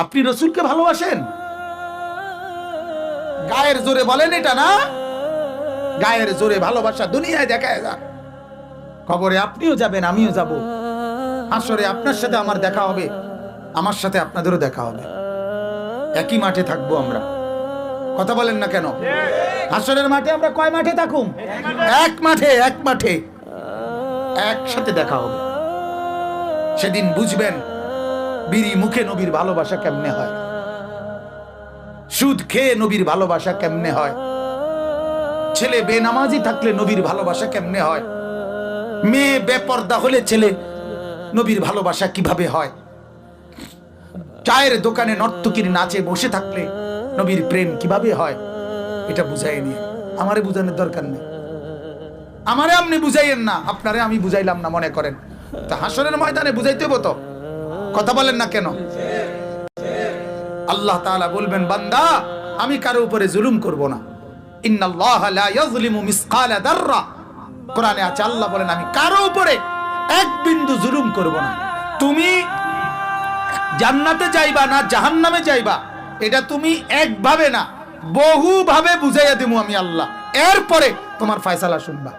আপনি রসুলকে ভালোবাসেন? গায়ের জোরে বলেন এটা না, গায়ের জোরে ভালোবাসা দুনিয়ায় দেখায় যান। কবরে আপনিও যাবেন, আমিও যাব, হাসরে আপনার সাথে আমার দেখা হবে, আমার সাথে আপনাদেরও দেখা হবে, একই মাঠে থাকবো আমরা। কথা বলেন না কেন? হাসরের মাঠে আমরা কয় মাঠে থাকুম? এক মাঠে, এক মাঠে একসাথে দেখা হবে। সেদিন বুঝবেন বিড়ি মুখে নবীর ভালোবাসা কেমনে হয়, সুদ খেয়ে নবীর ভালোবাসা কেমনে হয়, ছেলে বেনামাজি থাকলে নবীর ভালোবাসা কেমনে হয়, মেয়ে বেপর্দা হলে ছেলে নবীর ভালোবাসা কিভাবে হয়, চায়ের দোকানে নর্তকীর নাচে বসে থাকলে নবীর প্রেম কিভাবে হয়, এটা বুঝাই নিয়ে আমারে বুঝানোর দরকার নেই। আমারে আপনি বুঝাইয়েন না, আপনারে আমি বুঝাইলাম না মনে করেন, তা হাসরের ময়দানে বুঝাইতে হবো তো। কথা বলেন না কেন? আল্লাহ তাআলা বলবেন, বান্দা আমি কারো উপরে জুলুম করব না। ইন্নাল্লাহা লা ইয়াজলিমু মিসকালা দাররা, কোরআনে আছে, আল্লাহ বলেন আমি কারো উপরে এক বিন্দু জুলুম করব না। তুমি জান্নাতে যাইবা না জাহান্নামে যাইবা, এটা তুমি একভাবে না বহুভাবে বুঝাইয়া দেবো আমি আল্লাহ, এরপরে তোমার ফয়সালা শুনবা।